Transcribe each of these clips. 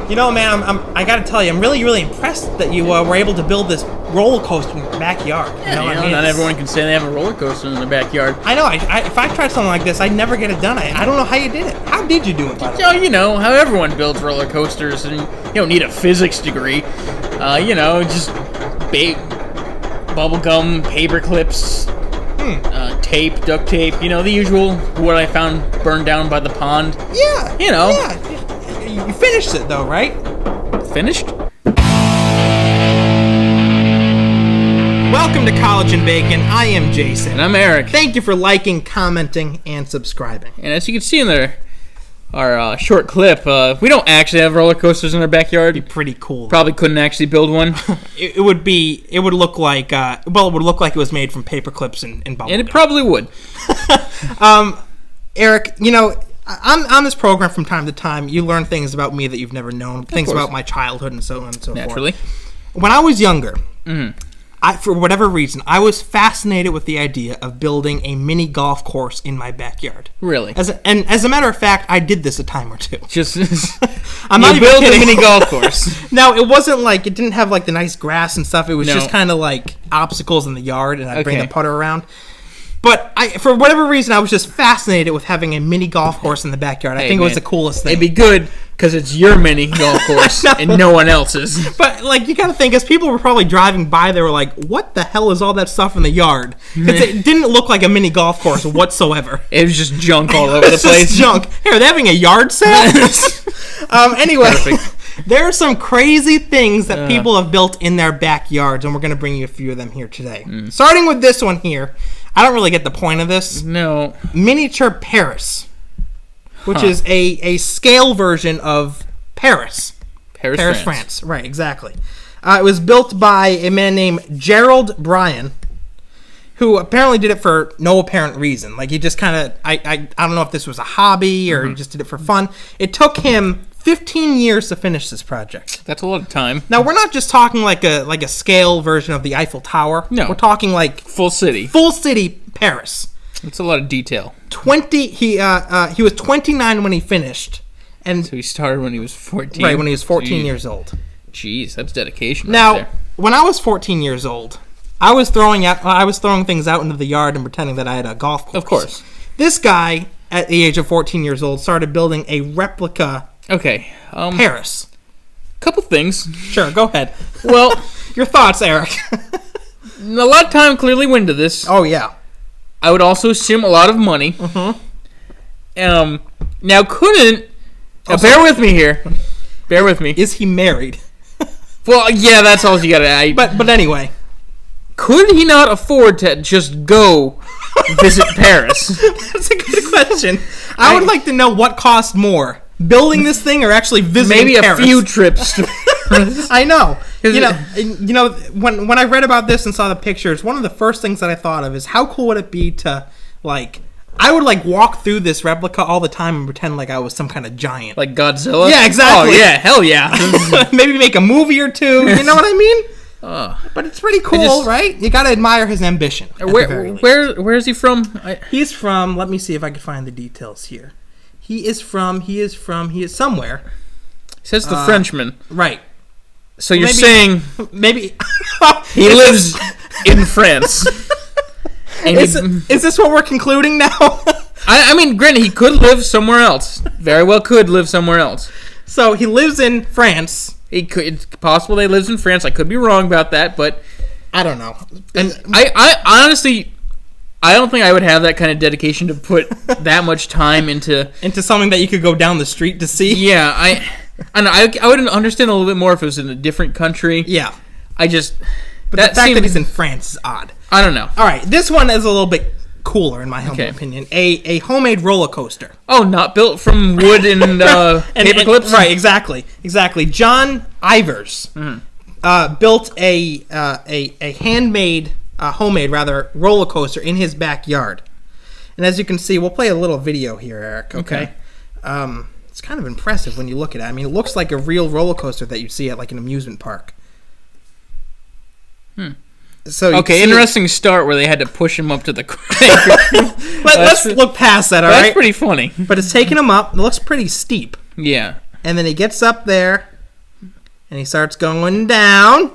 You know, man, I got to tell you, I'm really, really impressed that you were able to build this roller coaster in your backyard. Not everyone can say they have a roller coaster in their backyard. I know. If I tried something like this, I'd never get it done. I don't know how you did it. How did you do it, by the way? You know, how everyone builds roller coasters, and you don't need a physics degree. Just big bubble gum, paper clips, tape, duct tape, the usual, what I found burned down by the pond. Yeah. Yeah. You finished it, though, right? Finished? Welcome to College and Bacon. I am Jason. And I'm Eric. Thank you for liking, commenting, and subscribing. And as you can see in our short clip, we don't actually have roller coasters in our backyard. It'd be pretty cool. Probably couldn't actually build one. It would look like it was made from paper clips and bubble And gum. it probably would. Eric, on this program from time to time, you learn things about me that you've never known, things about my childhood and so on and so Naturally. forth. When I was younger, for whatever reason, I was fascinated with the idea of building a mini golf course in my backyard. Really? As a matter of fact, I did this a time or two. I'm not even kidding. A mini golf course. Now, it wasn't like, it didn't have like the nice grass and stuff. It was just kind of like obstacles in the yard, and I'd bring the putter around. But for whatever reason, I was just fascinated with having a mini golf course in the backyard. I think it was the coolest thing. It'd be good because it's your mini golf course and no one else's. But, you got to think, as people were probably driving by, they were like, what the hell is all that stuff in the yard? Because it didn't look like a mini golf course whatsoever. It was just junk all over the place. Just junk. Hey, are they having a yard sale? Anyway, there are some crazy things that people have built in their backyards, and we're going to bring you a few of them here today. Starting with this one here. I don't really get the point of this. No. Miniature Paris, which is a scale version of Paris. Paris, France. Right, exactly. It was built by a man named Gerald Bryan, who apparently did it for no apparent reason. Like, he just kind of, I don't know if this was a hobby or he just did it for fun. It took him 15 years to finish this project. That's a lot of time. Now, we're not just talking like a scale version of the Eiffel Tower. No. We're talking like full city Paris. That's a lot of detail. He was 29 when he finished. And so he started when he was 14. Right, when he was 14 years old. Jeez, that's dedication. Now, right there. when I was 14 years old, I was throwing things out into the yard and pretending that I had a golf course. Of course. This guy, at the age of 14 years old, started building a replica Paris. Couple things. Sure, go ahead. Well, your thoughts, Eric. A lot of time clearly went into this. Oh, yeah. I would also assume a lot of money. Now, couldn't... bear with me here. Bear with me. Is he married? Well, yeah, that's all you gotta... But anyway. Could he not afford to just go visit Paris? That's a good question. I would like to know what cost more. Building this thing or actually visiting Paris? Maybe a few trips to Paris. I know. When I read about this and saw the pictures, one of the first things that I thought of is how cool would it be to, I would, walk through this replica all the time and pretend like I was some kind of giant. Like Godzilla? Yeah, exactly. Oh, yeah, hell yeah. Maybe make a movie or two, you know what I mean? But it's pretty cool, right? You gotta admire his ambition. Where is he from? He's from, let me see if I can find the details here. He is somewhere. He says the Frenchman. Right. So you're saying... Maybe... he lives in France. Is this what we're concluding now? I mean, granted, he could live somewhere else. Very well could live somewhere else. So he lives in France. It's possible that he lives in France. I could be wrong about that, but... I don't know. And I honestly... I don't think I would have that kind of dedication to put that much time into something that you could go down the street to see. Yeah, I would understand a little bit more if it was in a different country. Yeah, but the fact that he's in France is odd. I don't know. All right, this one is a little bit cooler in my humble opinion. A homemade roller coaster. Oh, not built from wood and paper clips. Right, exactly. John Ivers built a handmade. Homemade roller coaster in his backyard. And as you can see, we'll play a little video here, Eric, okay? It's kind of impressive when you look at it. I mean, it looks like a real roller coaster that you see at like an amusement park. So interesting start where they had to push him up to the Let's look past that, all right? That's pretty funny. But it's taking him up. It looks pretty steep. Yeah. And then he gets up there, And he starts going down. And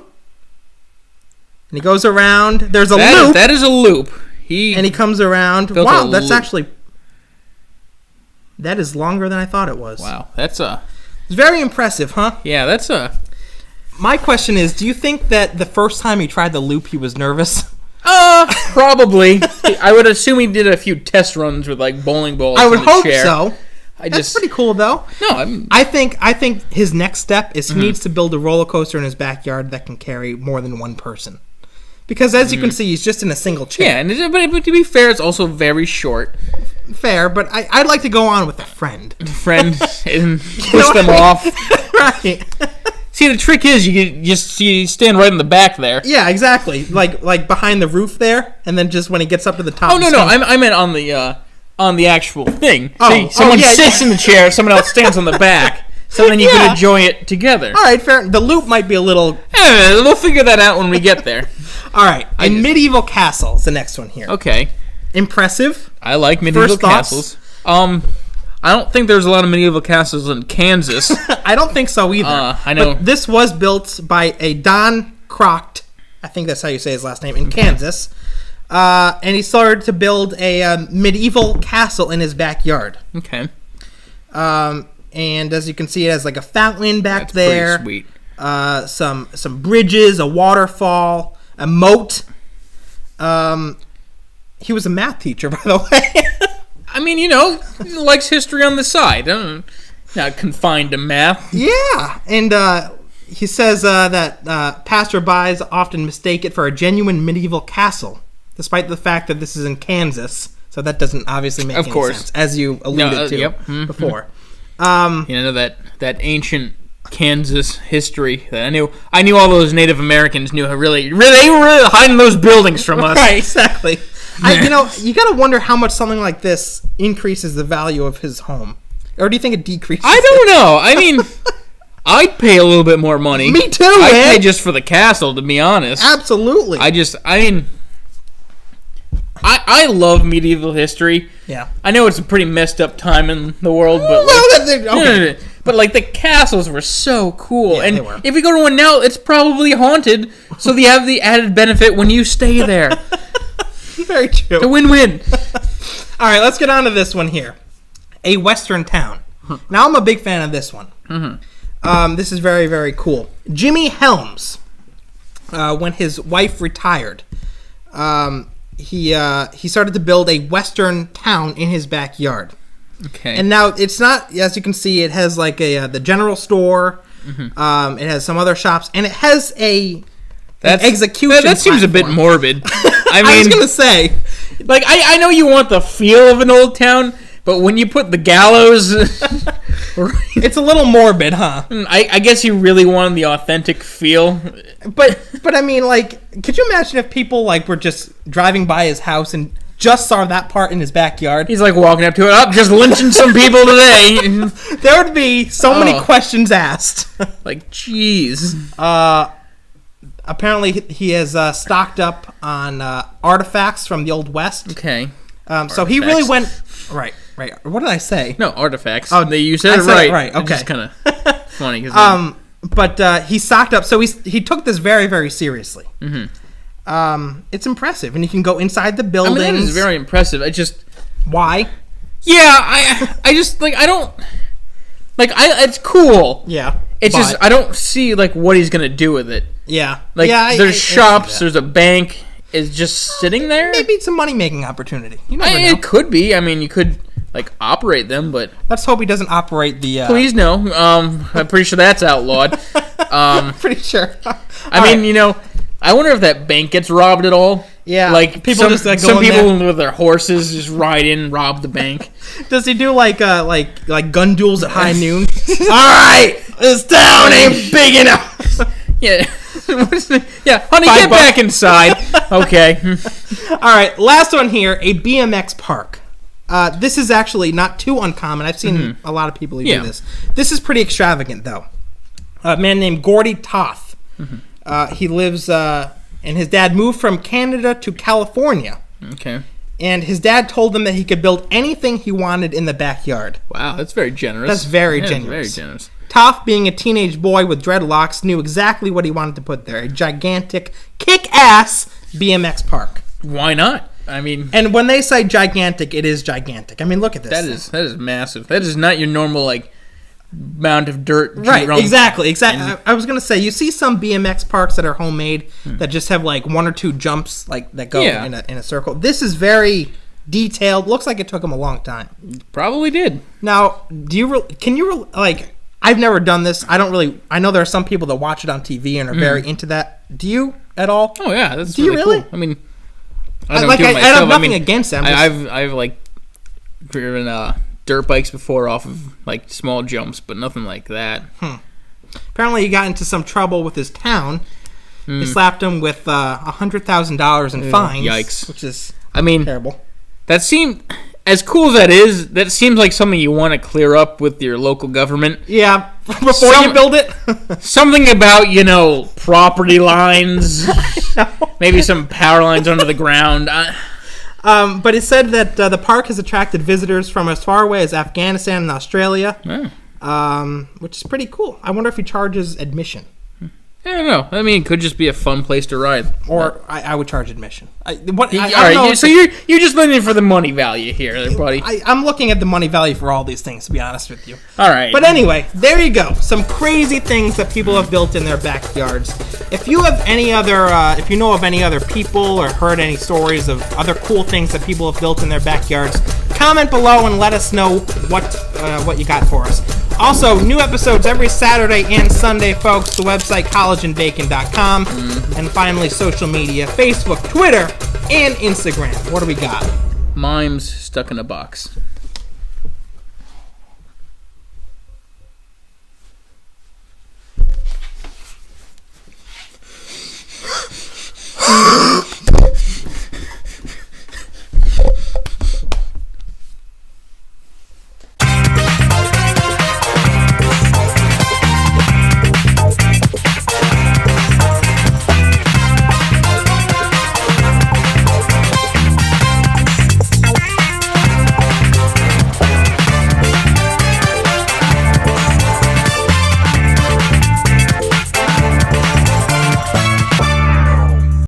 he goes around. There's a loop. That is a loop. And he comes around. Wow, that's actually... That is longer than I thought it was. Wow, that's a... It's very impressive, huh? Yeah, that's a... My question is, do you think that the first time he tried the loop, he was nervous? Probably. I would assume he did a few test runs with, like, bowling balls. I would hope so. That's That's pretty cool, though. No, I think his next step is he needs to build a roller coaster in his backyard that can carry more than one person. Because as you can see, he's just in a single chair. Yeah, but to be fair, it's also very short. Fair, but I'd like to go on with a friend. And push them off. Right. See, the trick is you stand right in the back there. Yeah, exactly. Like behind the roof there, and then just when he gets up to the top. Oh no, I meant on the actual thing. See, someone yeah, sits in the chair, someone else stands on the back, so then you can enjoy it together. All right, fair. The loop might be a little. We'll figure that out when we get there. All right, medieval castles. The next one here. Okay. Impressive. I like medieval castles. I don't think there's a lot of medieval castles in Kansas. I don't think so either. I know. But this was built by a Don Crocht, I think that's how you say his last name, in Kansas. And he started to build a medieval castle in his backyard. Okay. And as you can see, it has like a fountain back That's there. pretty sweet. Some bridges, a waterfall, a moat. He was a math teacher, by the way. I mean, likes history on the side. Not confined to math. Yeah, and he says that passerbys often mistake it for a genuine medieval castle, despite the fact that this is in Kansas. So that doesn't obviously make any sense, as you alluded to before. That ancient Kansas history that I knew all those Native Americans knew how they were really hiding those buildings from us. Right, exactly. You gotta wonder how much something like this increases the value of his home, or do you think it decreases? I don't know. I mean, I'd pay a little bit more money. Me too, I'd man. pay just for the castle, to be honest. Absolutely. I love medieval history. Yeah. I know it's a pretty messed up time in the world, but okay. But like the castles were so cool, Yeah, and they were. if you go to one now, it's probably haunted. So you have the added benefit when you stay there. Very true. It's a win-win. All right, let's get on to this one here. A Western town. Now, I'm a big fan of this one. Mm-hmm. This is very, very cool. Jimmy Helms, when his wife retired, he started to build a Western town in his backyard. Okay. And now, it's not, as you can see, it has like the general store. Mm-hmm. It has some other shops, and it has an execution That seems a bit platform. morbid. I mean, I was going to say. Like, I know you want the feel of an old town, but when you put the gallows... It's a little morbid, huh? I guess you really wanted the authentic feel. But I mean, like, could you imagine if people, like, were just driving by his house and just saw that part in his backyard? He's, like, walking up to it, just lynching some people today. There would be so many questions asked. Like, jeez. Apparently, he has stocked up on artifacts from the Old West. Okay. So he really went... Right. What did I say? No, artifacts. Oh, you said it right. right. Okay. It's just kind of funny. But he stocked up. So he took this very, very seriously. Mm-hmm. It's impressive. And you can go inside the buildings. I mean, that is very impressive. Why? Yeah, I just, like, I don't... Like, it's cool. Yeah. It's just, I don't see, like, what he's going to do with it. Yeah. Like, there's shops, there's a bank. Is just sitting there? Maybe it's a money-making opportunity. You never know. It could be. I mean, you could, like, operate them, but... Let's hope he doesn't operate the... Please, no. I'm pretty sure that's outlawed. Pretty sure. I mean, I wonder if that bank gets robbed at all. Yeah. Like, people just like some people with their horses just ride in, rob the bank. Does he do, like gun duels at high noon? All right! This town ain't big enough! Yeah. Yeah, honey, get back inside. Okay. All right, last one here, a BMX Park. This is actually not too uncommon. I've seen a lot of people who do this. This is pretty extravagant, though. A man named Gordy Toth. He lives, and his dad moved from Canada to California. Okay. And his dad told him that he could build anything he wanted in the backyard. Wow, that's very generous. That's very generous. Very generous. Toph, being a teenage boy with dreadlocks, knew exactly what he wanted to put there. A gigantic, kick-ass BMX park. Why not? I mean... And when they say gigantic, it is gigantic. I mean, look at this. That is massive. That is not your normal, like, mound of dirt. Right, exactly. I was going to say, you see some BMX parks that are homemade that just have, like, 1 or 2 jumps like that go in a circle. This is very detailed. Looks like it took them a long time. Probably did. Now, I've never done this. I know there are some people that watch it on TV and are very into that. Do you at all? Oh yeah, that's Do you really? cool. I mean, I have nothing against them. I've like driven dirt bikes before off of like small jumps, but nothing like that. Apparently, he got into some trouble with his town. He slapped him with $100,000 in fines. Yikes! Which is, terrible. That seemed, as cool as that is, that seems like something you want to clear up with your local government. Yeah, before you build it. Something about, property lines, maybe some power lines under the ground. But it said that the park has attracted visitors from as far away as Afghanistan and Australia, which is pretty cool. I wonder if he charges admission. I don't know. I mean, it could just be a fun place to ride. Or I would charge admission. So you're just looking for the money value here, buddy. I'm looking at the money value for all these things, to be honest with you. All right. But anyway, there you go. Some crazy things that people have built in their backyards. If you have any other, if you know of any other people or heard any stories of other cool things that people have built in their backyards, comment below and let us know what you got for us. Also, new episodes every Saturday and Sunday, folks. The website, collegeandbacon.com. And finally, social media, Facebook, Twitter, and Instagram. What do we got? Mimes stuck in a box.